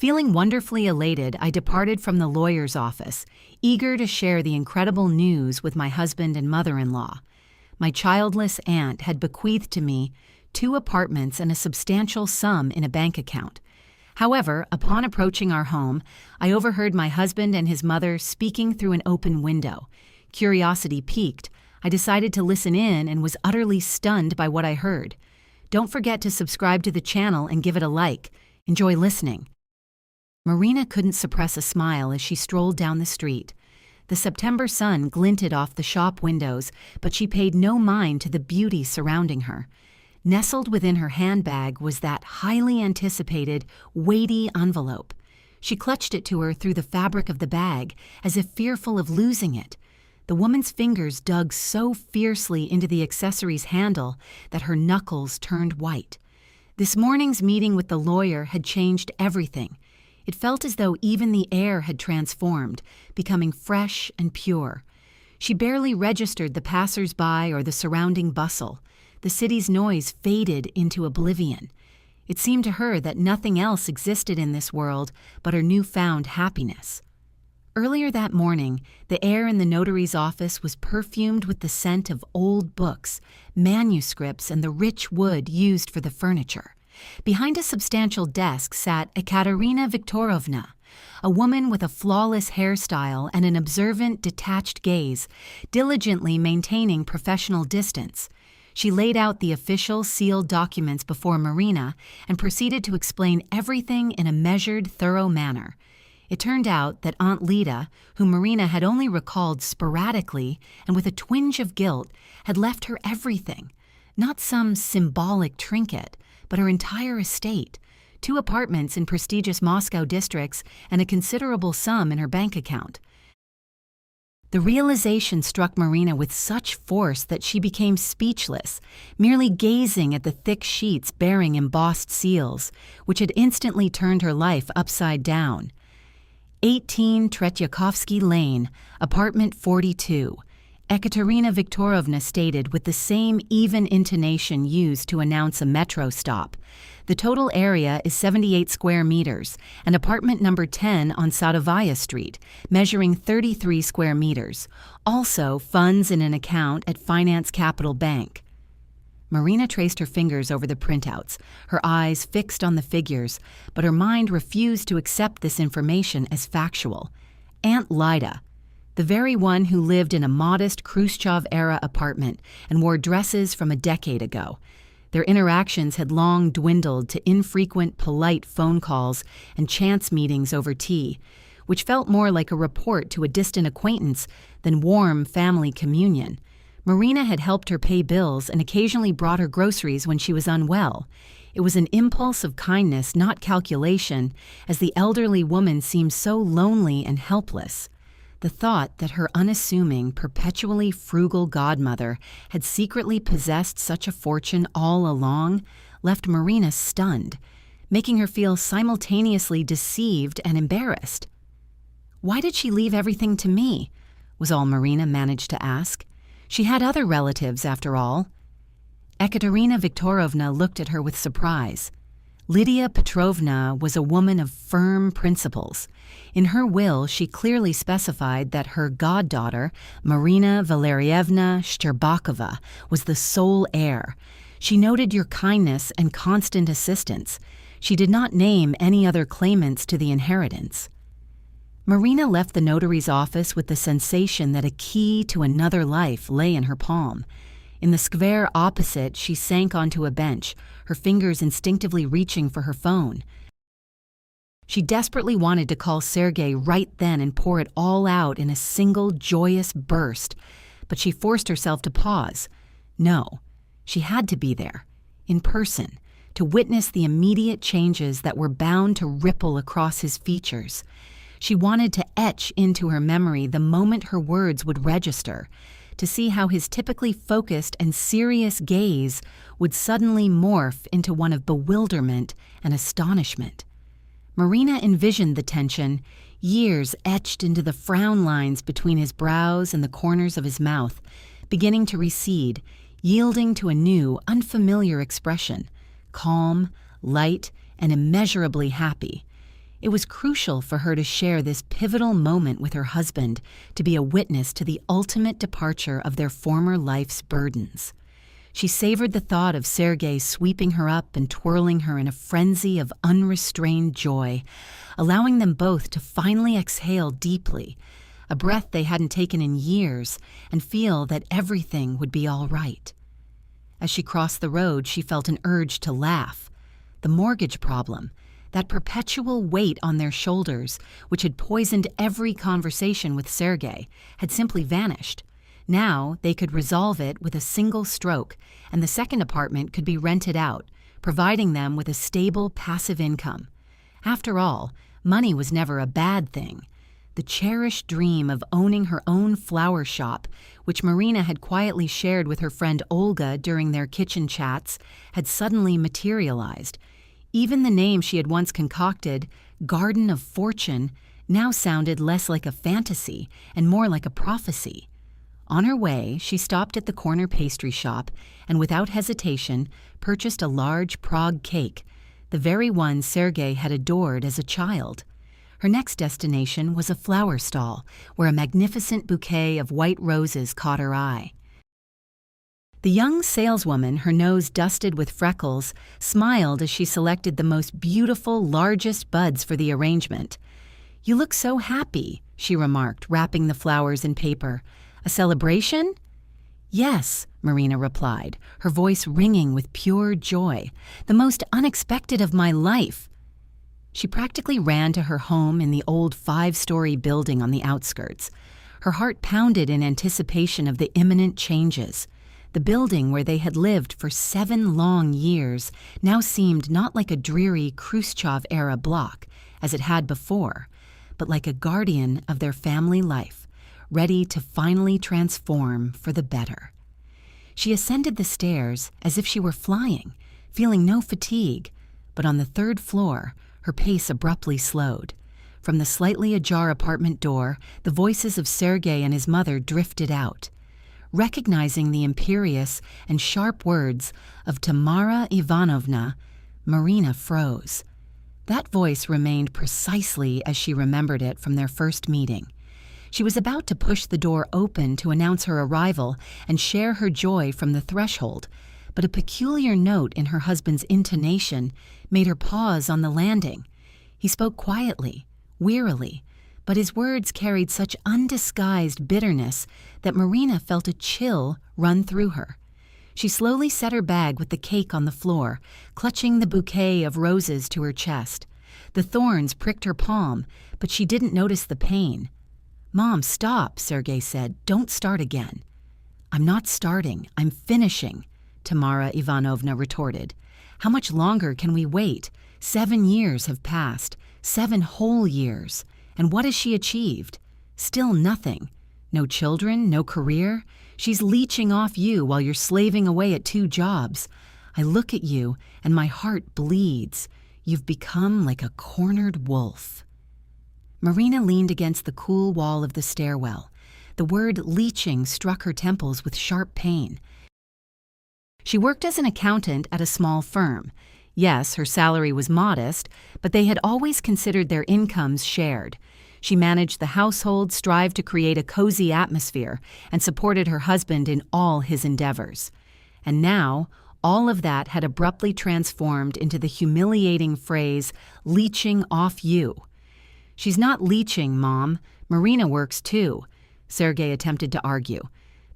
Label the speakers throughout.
Speaker 1: Feeling wonderfully elated, I departed from the lawyer's office, eager to share the incredible news with my husband and mother-in-law. My childless aunt had bequeathed to me 2 apartments and a substantial sum in a bank account. However, upon approaching our home, I overheard my husband and his mother speaking through an open window. Curiosity piqued, I decided to listen in and was utterly stunned by what I heard. Don't forget to subscribe to the channel and give it a like. Enjoy listening. Marina couldn't suppress a smile as she strolled down the street. The September sun glinted off the shop windows, but she paid no mind to the beauty surrounding her. Nestled within her handbag was that highly anticipated, weighty envelope. She clutched it to her through the fabric of the bag, as if fearful of losing it. The woman's fingers dug so fiercely into the accessory's handle that her knuckles turned white. This morning's meeting with the lawyer had changed everything. It felt as though even the air had transformed, becoming fresh and pure. She barely registered the passers-by or the surrounding bustle. The city's noise faded into oblivion. It seemed to her that nothing else existed in this world but her newfound happiness. Earlier that morning, the air in the notary's office was perfumed with the scent of old books, manuscripts, and the rich wood used for the furniture. Behind a substantial desk sat Ekaterina Viktorovna, a woman with a flawless hairstyle and an observant, detached gaze, diligently maintaining professional distance. She laid out the official sealed documents before Marina and proceeded to explain everything in a measured, thorough manner. It turned out that Aunt Lida, whom Marina had only recalled sporadically and with a twinge of guilt, had left her everything. Not some symbolic trinket, but her entire estate, 2 apartments in prestigious Moscow districts and a considerable sum in her bank account. The realization struck Marina with such force that she became speechless, merely gazing at the thick sheets bearing embossed seals, which had instantly turned her life upside down. 18 Tretyakovsky Lane, apartment 42, Ekaterina Viktorovna stated with the same even intonation used to announce a metro stop. The total area is 78 square meters, and apartment number 10 on Sadovaya Street, measuring 33 square meters. Also, funds in an account at Finance Capital Bank. Marina traced her fingers over the printouts, her eyes fixed on the figures, but her mind refused to accept this information as factual. Aunt Lida, the very one who lived in a modest Khrushchev-era apartment and wore dresses from a decade ago. Their interactions had long dwindled to infrequent, polite phone calls and chance meetings over tea, which felt more like a report to a distant acquaintance than warm family communion. Marina had helped her pay bills and occasionally brought her groceries when she was unwell. It was an impulse of kindness, not calculation, as the elderly woman seemed so lonely and helpless. The thought that her unassuming, perpetually frugal godmother had secretly possessed such a fortune all along left Marina stunned, making her feel simultaneously deceived and embarrassed. "Why did she leave everything to me?" was all Marina managed to ask. She had other relatives, after all. Ekaterina Viktorovna looked at her with surprise. Lydia Petrovna was a woman of firm principles. In her will, she clearly specified that her goddaughter, Marina Valerievna Shcherbakova, was the sole heir. She noted your kindness and constant assistance. She did not name any other claimants to the inheritance. Marina left the notary's office with the sensation that a key to another life lay in her palm. In the square opposite, she sank onto a bench, her fingers instinctively reaching for her phone. She desperately wanted to call Sergei right then and pour it all out in a single joyous burst, but she forced herself to pause. No, she had to be there, in person, to witness the immediate changes that were bound to ripple across his features. She wanted to etch into her memory the moment her words would register, to see how his typically focused and serious gaze would suddenly morph into one of bewilderment and astonishment. Marina envisioned the tension, years etched into the frown lines between his brows and the corners of his mouth, beginning to recede, yielding to a new, unfamiliar expression, calm, light, and immeasurably happy. It was crucial for her to share this pivotal moment with her husband, to be a witness to the ultimate departure of their former life's burdens. She savored the thought of Sergei sweeping her up and twirling her in a frenzy of unrestrained joy, allowing them both to finally exhale deeply, a breath they hadn't taken in years, and feel that everything would be all right. As she crossed the road, she felt an urge to laugh. The mortgage problem, that perpetual weight on their shoulders, which had poisoned every conversation with Sergei, had simply vanished. Now they could resolve it with a single stroke, and the second apartment could be rented out, providing them with a stable, passive income. After all, money was never a bad thing. The cherished dream of owning her own flower shop, which Marina had quietly shared with her friend Olga during their kitchen chats, had suddenly materialized. Even the name she had once concocted, Garden of Fortune, now sounded less like a fantasy and more like a prophecy. On her way, she stopped at the corner pastry shop and without hesitation purchased a large Prague cake, the very one Sergei had adored as a child. Her next destination was a flower stall where a magnificent bouquet of white roses caught her eye. The young saleswoman, her nose dusted with freckles, smiled as she selected the most beautiful, largest buds for the arrangement. "You look so happy," she remarked, wrapping the flowers in paper. "A celebration?" "Yes," Marina replied, her voice ringing with pure joy. "The most unexpected of my life." She practically ran to her home in the old 5-story building on the outskirts. Her heart pounded in anticipation of the imminent changes. The building where they had lived for 7 long years now seemed not like a dreary Khrushchev-era block, as it had before, but like a guardian of their family life, ready to finally transform for the better. She ascended the stairs as if she were flying, feeling no fatigue, but on the 3rd floor, her pace abruptly slowed. From the slightly ajar apartment door, the voices of Sergei and his mother drifted out. Recognizing the imperious and sharp words of Tamara Ivanovna, Marina froze. That voice remained precisely as she remembered it from their first meeting. She was about to push the door open to announce her arrival and share her joy from the threshold, but a peculiar note in her husband's intonation made her pause on the landing. He spoke quietly, wearily, but his words carried such undisguised bitterness that Marina felt a chill run through her. She slowly set her bag with the cake on the floor, clutching the bouquet of roses to her chest. The thorns pricked her palm, but she didn't notice the pain. "Mom, stop," Sergei said. "Don't start again." "I'm not starting, I'm finishing," Tamara Ivanovna retorted. "How much longer can we wait? 7 years have passed, 7 whole years. And what has she achieved? Still nothing. No children, no career. She's leeching off you while you're slaving away at 2 jobs. I look at you and my heart bleeds. You've become like a cornered wolf." Marina leaned against the cool wall of the stairwell. The word leeching struck her temples with sharp pain. She worked as an accountant at a small firm. Yes, her salary was modest, but they had always considered their incomes shared. She managed the household, strived to create a cozy atmosphere, and supported her husband in all his endeavors. And now, all of that had abruptly transformed into the humiliating phrase, "leeching off you." "She's not leeching, Mom. Marina works too," Sergei attempted to argue.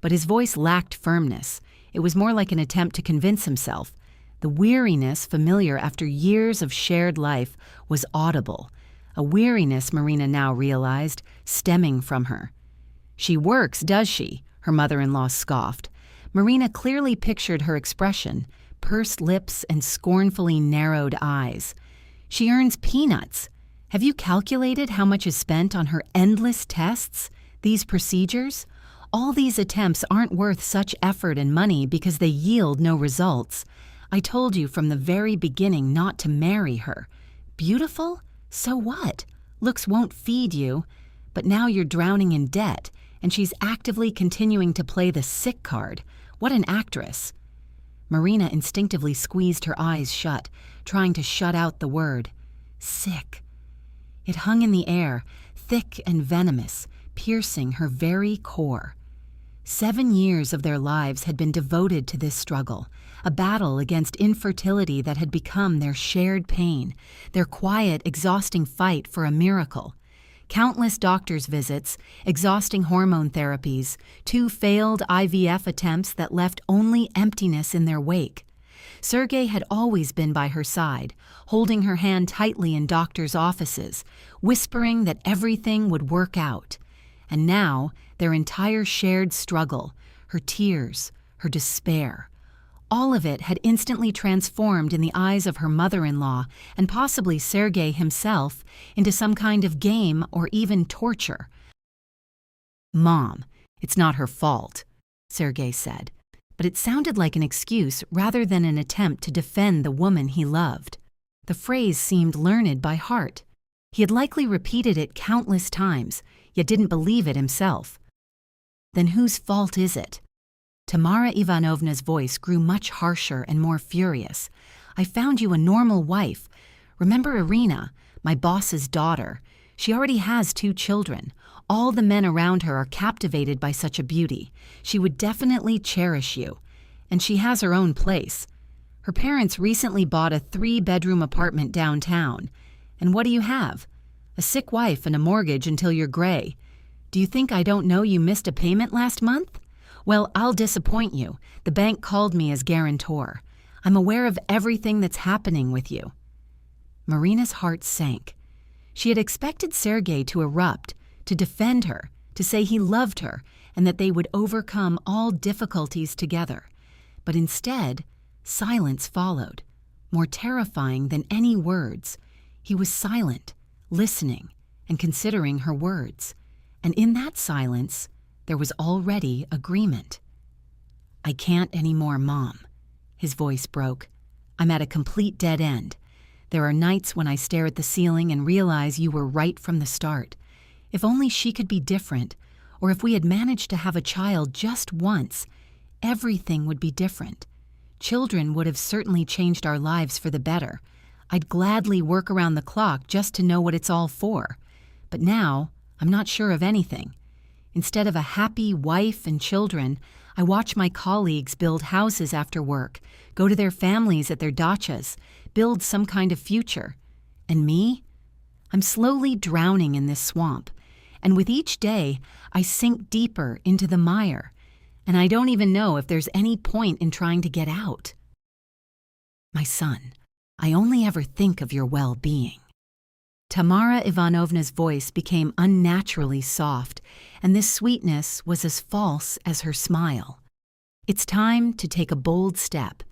Speaker 1: But his voice lacked firmness. It was more like an attempt to convince himself. The weariness familiar after years of shared life was audible, a weariness Marina now realized stemming from her. "She works, does she?" her mother-in-law scoffed. Marina clearly pictured her expression, pursed lips and scornfully narrowed eyes. "She earns peanuts. Have you calculated how much is spent on her endless tests, these procedures? All these attempts aren't worth such effort and money because they yield no results. I told you from the very beginning not to marry her. Beautiful? So what? Looks won't feed you. But now you're drowning in debt, and she's actively continuing to play the sick card. What an actress." Marina instinctively squeezed her eyes shut, trying to shut out the word. Sick. It hung in the air, thick and venomous, piercing her very core. 7 years of their lives had been devoted to this struggle, a battle against infertility that had become their shared pain, their quiet, exhausting fight for a miracle. Countless doctor's visits, exhausting hormone therapies, 2 failed IVF attempts that left only emptiness in their wake. Sergei had always been by her side, holding her hand tightly in doctors' offices, whispering that everything would work out. And now, their entire shared struggle, her tears, her despair, all of it had instantly transformed in the eyes of her mother-in-law and possibly Sergei himself into some kind of game or even torture. "Mom, it's not her fault," Sergei said, but it sounded like an excuse rather than an attempt to defend the woman he loved. The phrase seemed learned by heart. He had likely repeated it countless times, yet didn't believe it himself. "Then whose fault is it?" Tamara Ivanovna's voice grew much harsher and more furious. "I found you a normal wife. Remember Irina, my boss's daughter? She already has 2 children. All the men around her are captivated by such a beauty. She would definitely cherish you. And she has her own place. Her parents recently bought a 3-bedroom apartment downtown. And what do you have? A sick wife and a mortgage until you're gray. Do you think I don't know you missed a payment last month? Well, I'll disappoint you. The bank called me as guarantor. I'm aware of everything that's happening with you." Marina's heart sank. She had expected Sergei to erupt, to defend her, to say he loved her, and that they would overcome all difficulties together. But instead, silence followed, more terrifying than any words. He was silent, listening, and considering her words. And in that silence, there was already agreement. "I can't anymore, Mom." His voice broke. "I'm at a complete dead end. There are nights when I stare at the ceiling and realize you were right from the start. If only she could be different, or if we had managed to have a child just once, everything would be different. Children would have certainly changed our lives for the better. I'd gladly work around the clock just to know what it's all for. But now, I'm not sure of anything. Instead of a happy wife and children, I watch my colleagues build houses after work, go to their families at their dachas, build some kind of future. And me? I'm slowly drowning in this swamp, and with each day, I sink deeper into the mire, and I don't even know if there's any point in trying to get out. My son, I only ever think of your well-being." Tamara Ivanovna's voice became unnaturally soft, and this sweetness was as false as her smile. "It's time to take a bold step.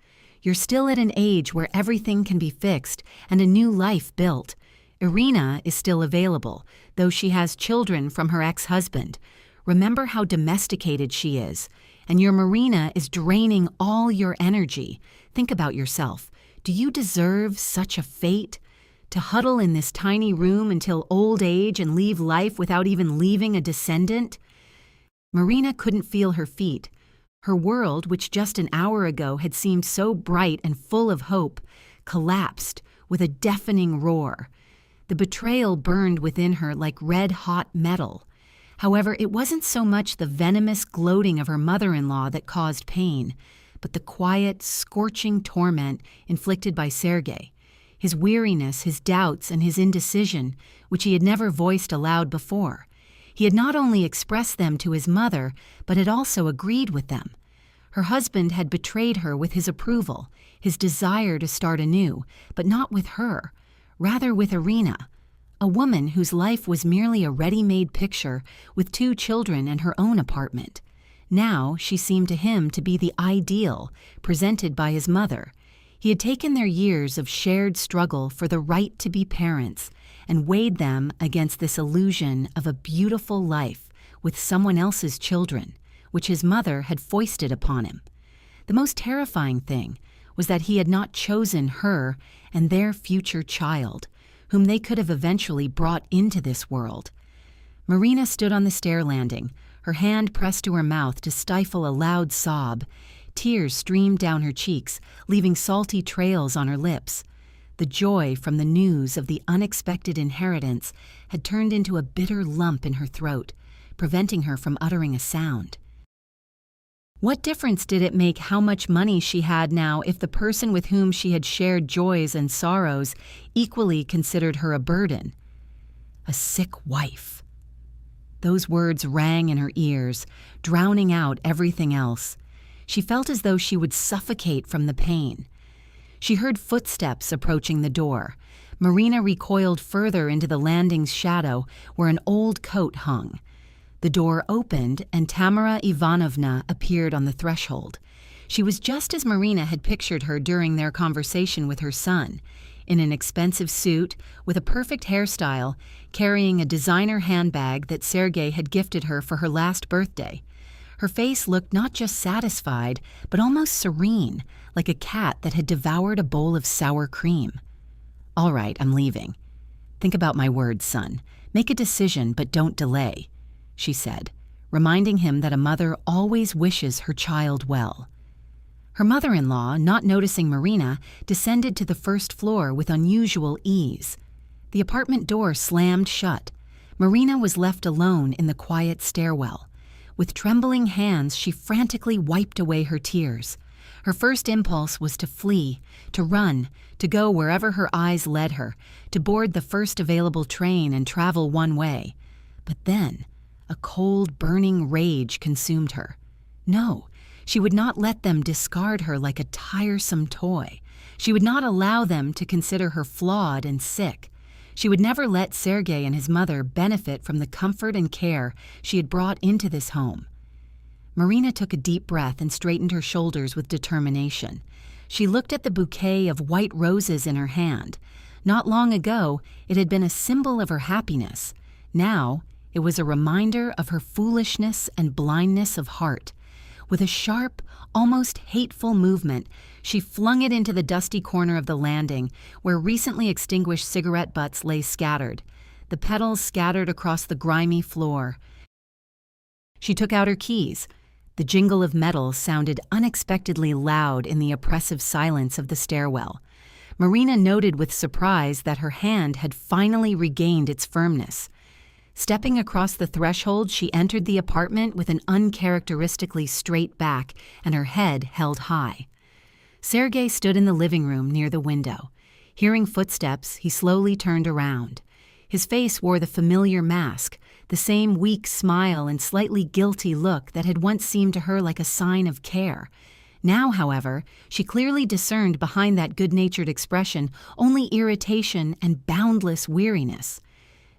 Speaker 1: You're still at an age where everything can be fixed and a new life built. Irina is still available, though she has children from her ex-husband. Remember how domesticated she is, and your Marina is draining all your energy. Think about yourself. Do you deserve such a fate? To huddle in this tiny room until old age and leave life without even leaving a descendant?" Marina couldn't feel her feet. Her world, which just an hour ago had seemed so bright and full of hope, collapsed with a deafening roar. The betrayal burned within her like red-hot metal. However, it wasn't so much the venomous gloating of her mother-in-law that caused pain, but the quiet, scorching torment inflicted by Sergei. His weariness, his doubts, and his indecision, which he had never voiced aloud before. He had not only expressed them to his mother, but had also agreed with them. Her husband had betrayed her with his approval, his desire to start anew, but not with her, rather with Irina, a woman whose life was merely a ready-made picture with 2 children and her own apartment. Now she seemed to him to be the ideal, presented by his mother. He had taken their years of shared struggle for the right to be parents and weighed them against this illusion of a beautiful life with someone else's children, which his mother had foisted upon him. The most terrifying thing was that he had not chosen her and their future child, whom they could have eventually brought into this world. Marina stood on the stair landing, her hand pressed to her mouth to stifle a loud sob. Tears streamed down her cheeks, leaving salty trails on her lips. The joy from the news of the unexpected inheritance had turned into a bitter lump in her throat, preventing her from uttering a sound. What difference did it make how much money she had now if the person with whom she had shared joys and sorrows equally considered her a burden? A sick wife. Those words rang in her ears, drowning out everything else. She felt as though she would suffocate from the pain. She heard footsteps approaching the door. Marina recoiled further into the landing's shadow where an old coat hung. The door opened and Tamara Ivanovna appeared on the threshold. She was just as Marina had pictured her during their conversation with her son, in an expensive suit, with a perfect hairstyle, carrying a designer handbag that Sergei had gifted her for her last birthday. Her face looked not just satisfied, but almost serene, like a cat that had devoured a bowl of sour cream. "All right, I'm leaving. Think about my words, son. Make a decision, but don't delay," she said, reminding him that a mother always wishes her child well. Her mother-in-law, not noticing Marina, descended to the first floor with unusual ease. The apartment door slammed shut. Marina was left alone in the quiet stairwell. With trembling hands, she frantically wiped away her tears. Her first impulse was to flee, to run, to go wherever her eyes led her, to board the first available train and travel one way. But then, a cold, burning rage consumed her. No, she would not let them discard her like a tiresome toy. She would not allow them to consider her flawed and sick. She would never let Sergei and his mother benefit from the comfort and care she had brought into this home. Marina took a deep breath and straightened her shoulders with determination. She looked at the bouquet of white roses in her hand. Not long ago, it had been a symbol of her happiness. Now, it was a reminder of her foolishness and blindness of heart. With a sharp, almost hateful movement, she flung it into the dusty corner of the landing, where recently extinguished cigarette butts lay scattered. The petals scattered across the grimy floor. She took out her keys. The jingle of metal sounded unexpectedly loud in the oppressive silence of the stairwell. Marina noted with surprise that her hand had finally regained its firmness. Stepping across the threshold, she entered the apartment with an uncharacteristically straight back and her head held high. Sergei stood in the living room near the window. Hearing footsteps, he slowly turned around. His face wore the familiar mask, the same weak smile and slightly guilty look that had once seemed to her like a sign of care. Now, however, she clearly discerned behind that good-natured expression only irritation and boundless weariness.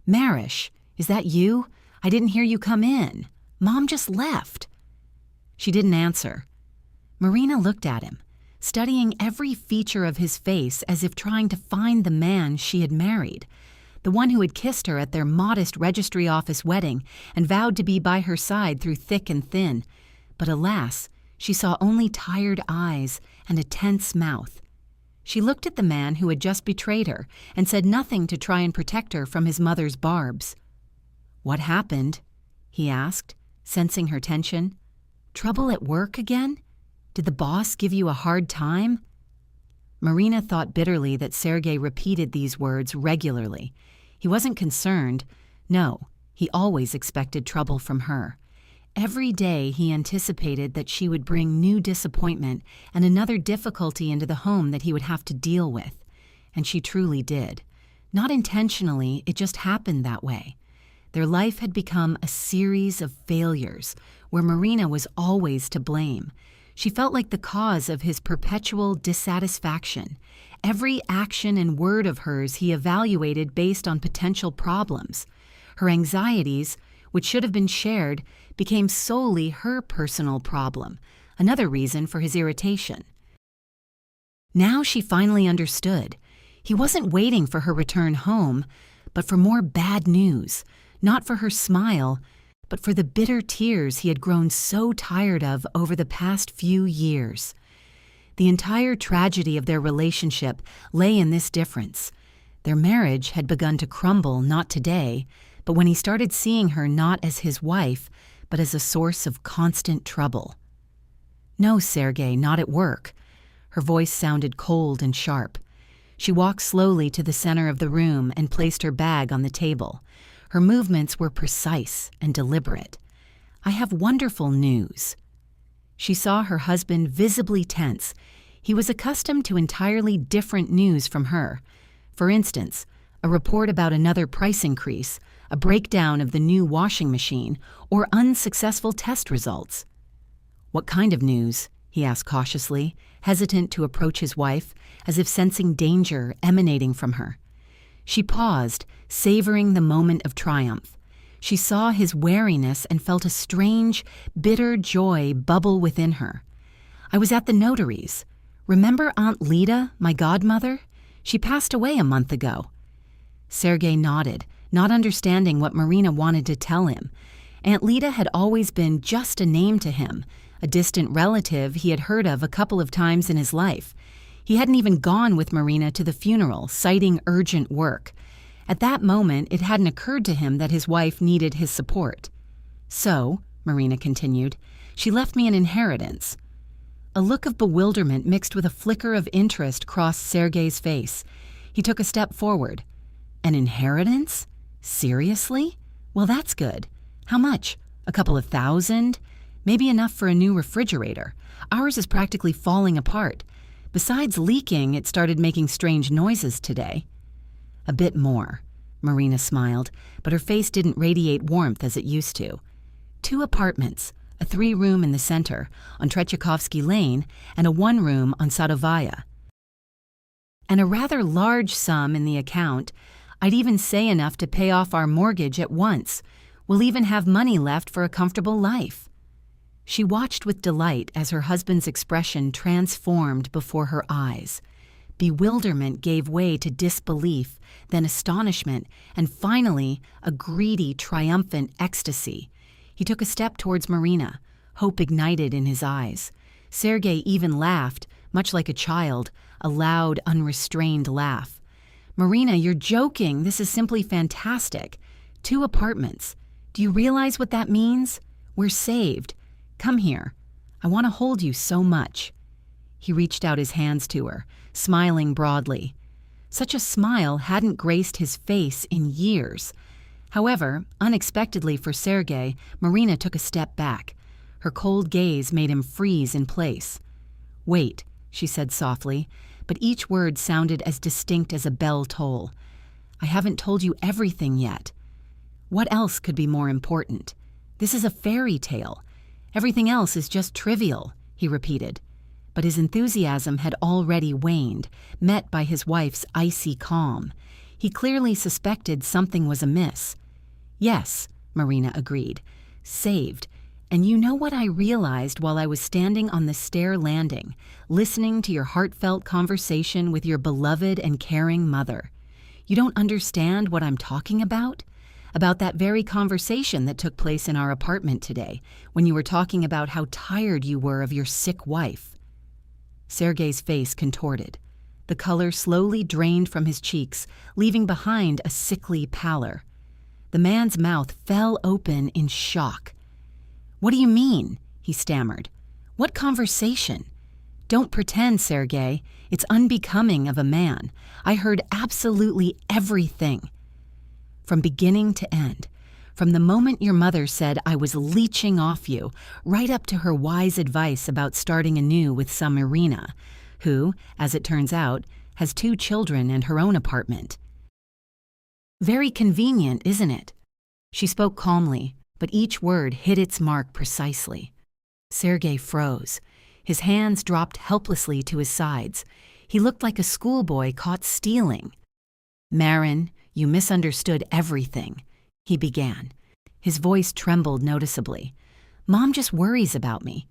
Speaker 1: "Marish, is that you? I didn't hear you come in. Mom just left." She didn't answer. Marina looked at him, studying every feature of his face as if trying to find the man she had married, the one who had kissed her at their modest registry office wedding and vowed to be by her side through thick and thin. But alas, she saw only tired eyes and a tense mouth. She looked at the man who had just betrayed her and said nothing to try and protect her from his mother's barbs. "What happened?" he asked, sensing her tension. "Trouble at work again? Did the boss give you a hard time?" Marina thought bitterly that Sergei repeated these words regularly. He wasn't concerned. No, he always expected trouble from her. Every day he anticipated that she would bring new disappointment and another difficulty into the home that he would have to deal with. And she truly did. Not intentionally, it just happened that way. Their life had become a series of failures, where Marina was always to blame. She felt like the cause of his perpetual dissatisfaction. Every action and word of hers he evaluated based on potential problems. Her anxieties, which should have been shared, became solely her personal problem, another reason for his irritation. Now she finally understood. He wasn't waiting for her return home, but for more bad news, not for her smile, but for the bitter tears he had grown so tired of over the past few years. The entire tragedy of their relationship lay in this difference. Their marriage had begun to crumble not today, but when he started seeing her not as his wife, but as a source of constant trouble. "No, Sergei, not at work." Her voice sounded cold and sharp. She walked slowly to the center of the room and placed her bag on the table. Her movements were precise and deliberate. "I have wonderful news." She saw her husband visibly tense. He was accustomed to entirely different news from her. For instance, a report about another price increase, a breakdown of the new washing machine, or unsuccessful test results. "What kind of news?" he asked cautiously, hesitant to approach his wife, as if sensing danger emanating from her. She paused, savoring the moment of triumph. She saw his wariness and felt a strange, bitter joy bubble within her. "I was at the notary's. Remember Aunt Lida, my godmother? She passed away a month ago." Sergei nodded, not understanding what Marina wanted to tell him. Aunt Lida had always been just a name to him, a distant relative he had heard of a couple of times in his life. He hadn't even gone with Marina to the funeral, citing urgent work. At that moment, it hadn't occurred to him that his wife needed his support. "So," Marina continued, "she left me an inheritance." A look of bewilderment mixed with a flicker of interest crossed Sergei's face. He took a step forward. "An inheritance? Seriously? Well, that's good. How much? A couple of thousand? Maybe enough for a new refrigerator. Ours is practically falling apart. Besides leaking, it started making strange noises today." "A bit more," Marina smiled, but her face didn't radiate warmth as it used to. "2 apartments, a 3-room in the center, on Trechakovsky Lane, and a 1-room on Sadovaya. And a rather large sum in the account. I'd even say enough to pay off our mortgage at once. We'll even have money left for a comfortable life." She watched with delight as her husband's expression transformed before her eyes. Bewilderment gave way to disbelief, then astonishment, and finally a greedy, triumphant ecstasy. He took a step towards Marina, hope ignited in his eyes. Sergei even laughed, much like a child, a loud, unrestrained laugh. "Marina, you're joking. This is simply fantastic. 2 apartments. Do you realize what that means? We're saved. Come here. I want to hold you so much." He reached out his hands to her, smiling broadly. Such a smile hadn't graced his face in years. However, unexpectedly for Sergei, Marina took a step back. Her cold gaze made him freeze in place. "Wait," she said softly, but each word sounded as distinct as a bell toll. "I haven't told you everything yet. What else could be more important? This is a fairy tale. Everything else is just trivial," he repeated. But his enthusiasm had already waned, met by his wife's icy calm. He clearly suspected something was amiss. "Yes," Marina agreed. "Saved. And you know what I realized while I was standing on the stair landing, listening to your heartfelt conversation with your beloved and caring mother? You don't understand what I'm talking about? About that very conversation that took place in our apartment today, when you were talking about how tired you were of your sick wife." Sergei's face contorted. The color slowly drained from his cheeks, leaving behind a sickly pallor. The man's mouth fell open in shock. "What do you mean?" he stammered. "What conversation? Don't pretend, Sergei. It's unbecoming of a man. I heard absolutely everything. From beginning to end. From the moment your mother said I was leeching off you, right up to her wise advice about starting anew with some Irina, who, as it turns out, has 2 children and her own apartment. Very convenient, isn't it?" She spoke calmly, but each word hit its mark precisely. Sergei froze. His hands dropped helplessly to his sides. He looked like a schoolboy caught stealing. "Marin, you misunderstood everything," he began. His voice trembled noticeably. "Mom just worries about me.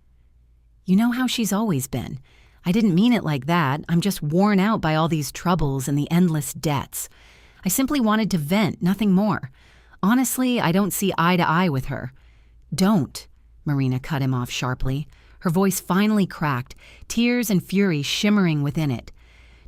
Speaker 1: You know how she's always been. I didn't mean it like that. I'm just worn out by all these troubles and the endless debts. I simply wanted to vent, nothing more. Honestly, I don't see eye to eye with her." "Don't," Marina cut him off sharply. Her voice finally cracked, tears and fury shimmering within it.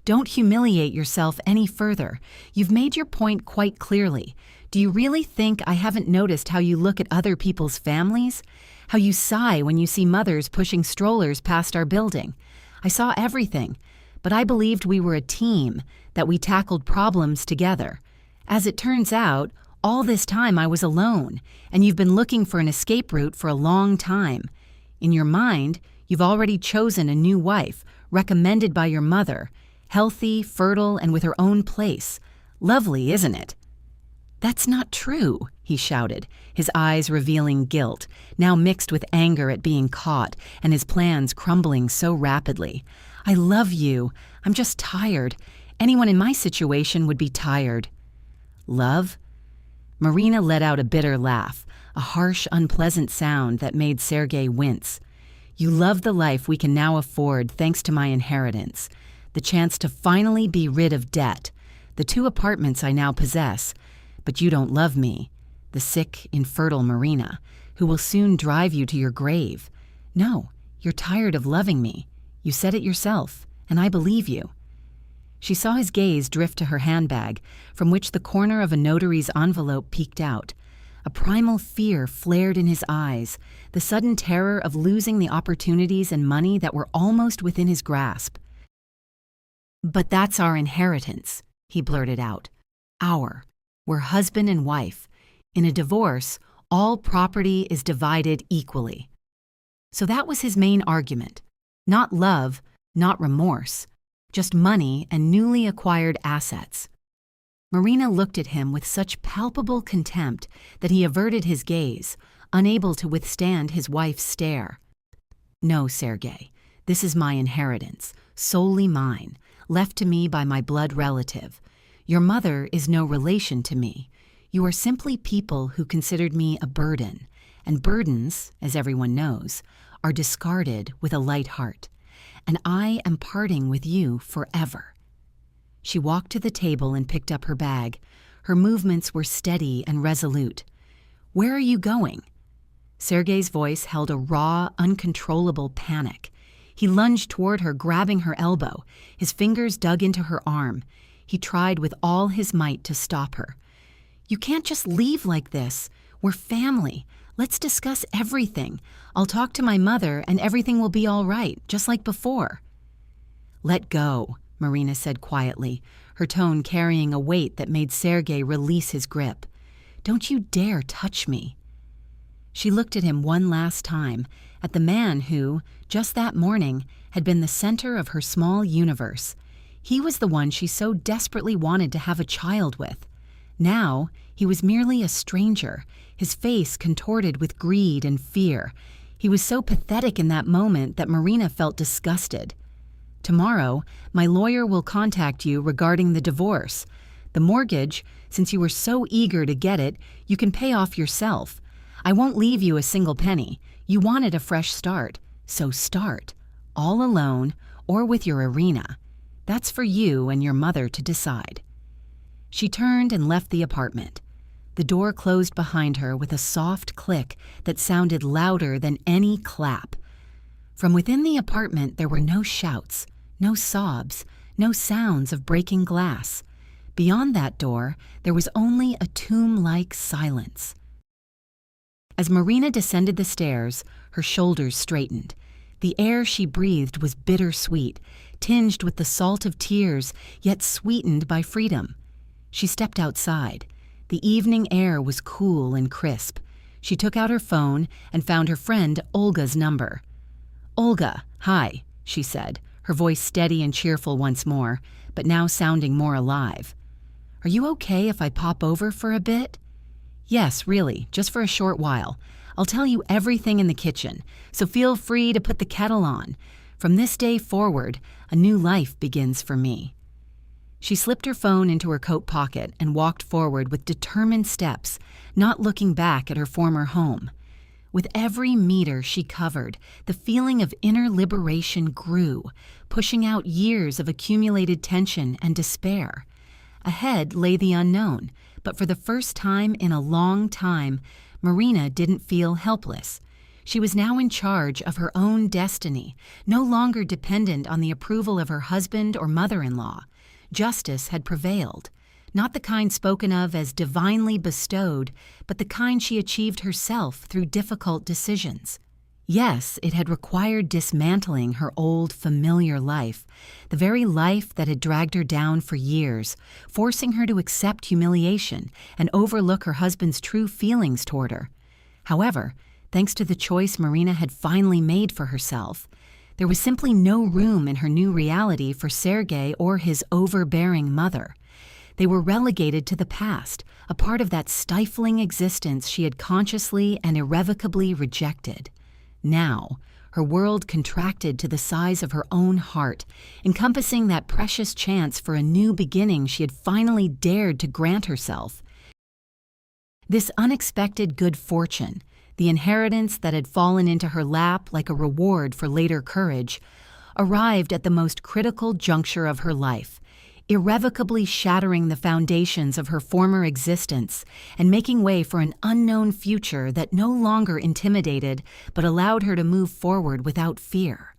Speaker 1: "Don't humiliate yourself any further. You've made your point quite clearly. Do you really think I haven't noticed how you look at other people's families? How you sigh when you see mothers pushing strollers past our building? I saw everything, but I believed we were a team, that we tackled problems together. As it turns out, all this time I was alone, and you've been looking for an escape route for a long time. In your mind, you've already chosen a new wife, recommended by your mother, healthy, fertile, and with her own place. Lovely, isn't it?" "That's not true," he shouted, his eyes revealing guilt, now mixed with anger at being caught and his plans crumbling so rapidly. "I love you. I'm just tired. Anyone in my situation would be tired." "Love?" Marina let out a bitter laugh, a harsh, unpleasant sound that made Sergei wince. "You love the life we can now afford thanks to my inheritance, the chance to finally be rid of debt, the 2 apartments I now possess. But you don't love me, the sick, infertile Marina, who will soon drive you to your grave. No, you're tired of loving me. You said it yourself, and I believe you." She saw his gaze drift to her handbag, from which the corner of a notary's envelope peeked out. A primal fear flared in his eyes, the sudden terror of losing the opportunities and money that were almost within his grasp. "But that's our inheritance," he blurted out. "Our. We're husband and wife. In a divorce, all property is divided equally." So that was his main argument. Not love, not remorse. Just money and newly acquired assets. Marina looked at him with such palpable contempt that he averted his gaze, unable to withstand his wife's stare. "No, Sergei, this is my inheritance, solely mine, left to me by my blood relative. Your mother is no relation to me. You are simply people who considered me a burden, and burdens, as everyone knows, are discarded with a light heart. And I am parting with you forever." She walked to the table and picked up her bag. Her movements were steady and resolute. "Where are you going?" Sergei's voice held a raw, uncontrollable panic. He lunged toward her, grabbing her elbow. His fingers dug into her arm. He tried with all his might to stop her. "You can't just leave like this. We're family. Let's discuss everything. I'll talk to my mother and everything will be all right, just like before." "Let go," Marina said quietly, her tone carrying a weight that made Sergei release his grip. "Don't you dare touch me." She looked at him one last time, at the man who, just that morning, had been the center of her small universe. He was the one she so desperately wanted to have a child with. Now, he was merely a stranger, his face contorted with greed and fear. He was so pathetic in that moment that Marina felt disgusted. "Tomorrow, my lawyer will contact you regarding the divorce. The mortgage, since you were so eager to get it, you can pay off yourself. I won't leave you a single penny. You wanted a fresh start, so start, all alone or with your Irina. That's for you and your mother to decide." She turned and left the apartment. The door closed behind her with a soft click that sounded louder than any clap. From within the apartment there were no shouts, no sobs, no sounds of breaking glass. Beyond that door, there was only a tomb-like silence. As Marina descended the stairs, her shoulders straightened. The air she breathed was bittersweet, tinged with the salt of tears, yet sweetened by freedom. She stepped outside. The evening air was cool and crisp. She took out her phone and found her friend Olga's number. "Olga, hi," she said, her voice steady and cheerful once more, but now sounding more alive. "Are you okay if I pop over for a bit?" "Yes, really, just for a short while. I'll tell you everything in the kitchen, so feel free to put the kettle on. From this day forward, a new life begins for me." She slipped her phone into her coat pocket and walked forward with determined steps, not looking back at her former home. With every meter she covered, the feeling of inner liberation grew, pushing out years of accumulated tension and despair. Ahead lay the unknown, but for the first time in a long time, Marina didn't feel helpless. She was now in charge of her own destiny, no longer dependent on the approval of her husband or mother-in-law. Justice had prevailed, not the kind spoken of as divinely bestowed, but the kind she achieved herself through difficult decisions. Yes, it had required dismantling her old, familiar life, the very life that had dragged her down for years, forcing her to accept humiliation and overlook her husband's true feelings toward her. However, thanks to the choice Marina had finally made for herself, there was simply no room in her new reality for Sergei or his overbearing mother. They were relegated to the past, a part of that stifling existence she had consciously and irrevocably rejected. Now, her world contracted to the size of her own heart, encompassing that precious chance for a new beginning she had finally dared to grant herself. This unexpected good fortune, the inheritance that had fallen into her lap like a reward for later courage, arrived at the most critical juncture of her life, irrevocably shattering the foundations of her former existence and making way for an unknown future that no longer intimidated but allowed her to move forward without fear.